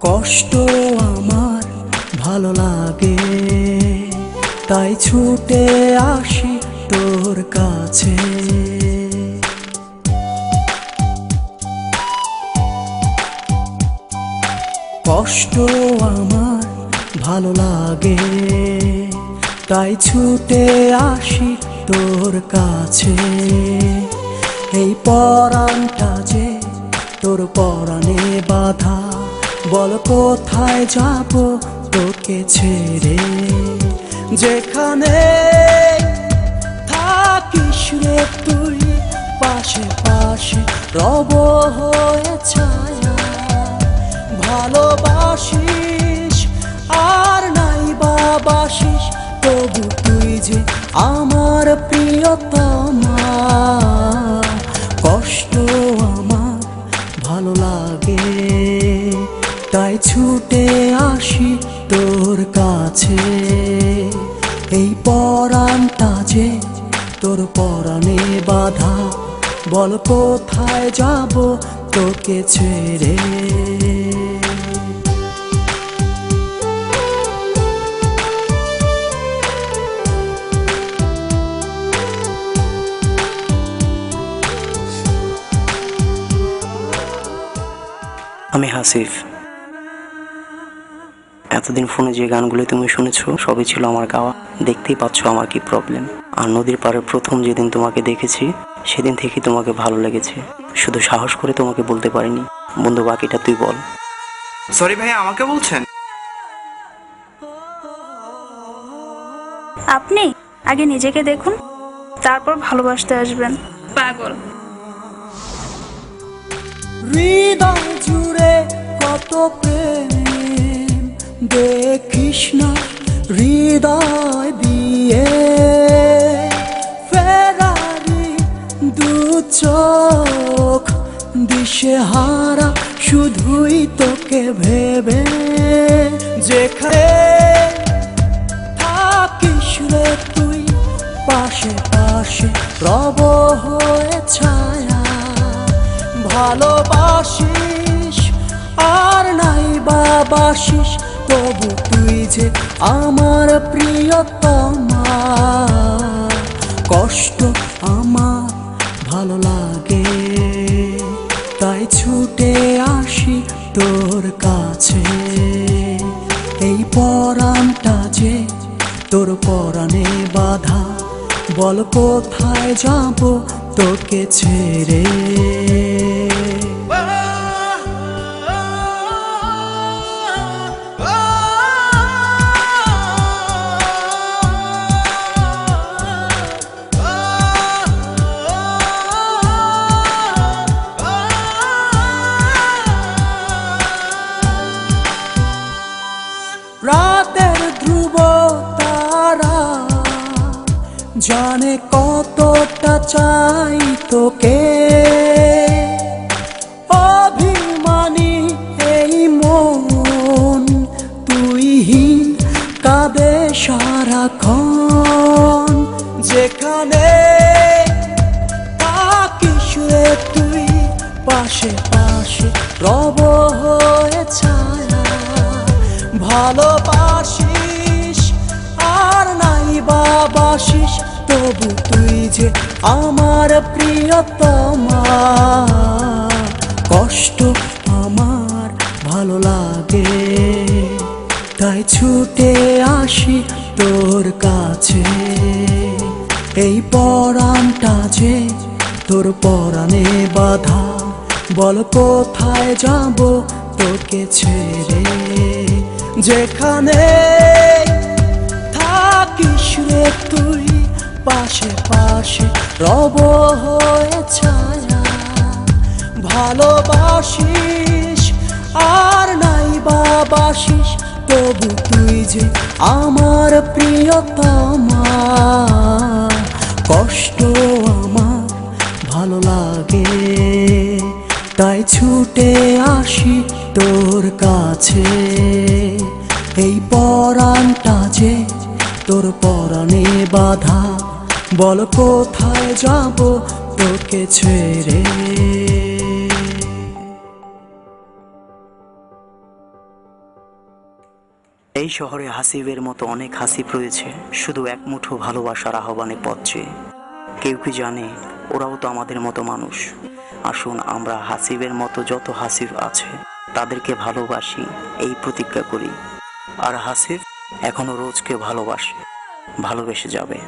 কষ্ট আমার ভালো লাগে, তাই ছুটে আসি তোর কাছে। কষ্ট আমার ভালো লাগে, তাই ছুটে আসি তোর কাছে। এই পরাণটা যে তোর পরাণে বাঁধা, বল কোথায় যাব তোকে ছেড়ে। যেখানে থাকিস রে তুই, পাশে পাশে রব হয়ে ছায়া। ভালোবাসিস আর নাই বাসিস, তবু তুই যে আমার প্রিয়তমা। কষ্ট আমার ভালো লাগে, তাই ছুটে আসি তোর কাছে। এই পরাণটা যে তোর পরাণে বাঁধা, বল কোথায় যাব তোকে ছেড়ে। আমি হাসিফ। এতদিন ফোনে যে গানগুলো তুমি শুনেছো সবই ছিল আমার গাওয়া। দেখতেই পাচ্ছ আমার কি প্রবলেম। আর নদীর পাড়ে প্রথম যেদিন তোমাকে দেখেছি সেদিন থেকেই তোমাকে ভালো লেগেছে, শুধু সাহস করে তোমাকে বলতে পারিনি। বন্ধু, বাকিটা তুই বল। সরি ভাইয়া, আমাকে বলছেন? আপনি আগে নিজেকে দেখুন, তারপর ভালোবাসতে আসবেন। পাগল। হৃদয় জুড়ে কত প্রেম দেখিস না হৃদয় দিয়ে। ফেরারি দু চোখ দিশেহারা শুধুই তোকে ভেবে। যেখানে থাকিস রে তুই, পাশে পাশে রব হয়ে ছায়া। ভালোবাসিস আর নাই বাসিস, তবু তুই যে আমার প্রিয়তমা। কষ্ট আমার ভালো লাগে, তাই ছুটে আসি তোর কাছে। এই পরাণটা যে তোর পরাণে বাঁধা, বল কোথায় যাব তোকে ছেড়ে। রাতের ধ্রুব তারা জানে কতটা চাই তোকে। অভিমানী এই মন তুইহীন কাঁদে সারাক্ষণ। যেখানে থাকিস রে তুই, পাশে পাশে রব হয়ে ছায়া। ভালোবাসিস আর নাই বাসিস, তবু তুই যে আমার প্রিয়তমা। কষ্ট আমার ভালো লাগে, তাই ছুটে আসি তোর কাছে। এই পরাণটা যে তোর পরাণে বাঁধা, বল কোথায় যাব তোকে ছেড়ে। যেখানে থাকিস রে তুই, পাশে পাশে রব হয়ে ছায়া। ভালোবাসিস আর নাই যে আমার প্রিয়তমা, কষ্ট আমার ভালো লাগে, তাই ছুটে আসি তোর কাছে। এই পরাণটা যে তোর পরাণে বাধা, বল কোথায় যাব তোকে ছেড়ে। এই শহরে হাসিবের মতো অনেক হাসিব রয়েছে, শুধু এক মুঠো ভালোবাসার আহ্বানে পথ চেয়ে। কেউ কি জানে ওরাও তো আমাদের মতো মানুষ। আসুন আমরা হাসিবের মতো যত হাসিব আছে তাদেরকে ভালোবাসি, এই প্রতিজ্ঞা করি। আর হাসিব এখনো রোজকে ভালোবাসে, ভালোবেসে যাবে।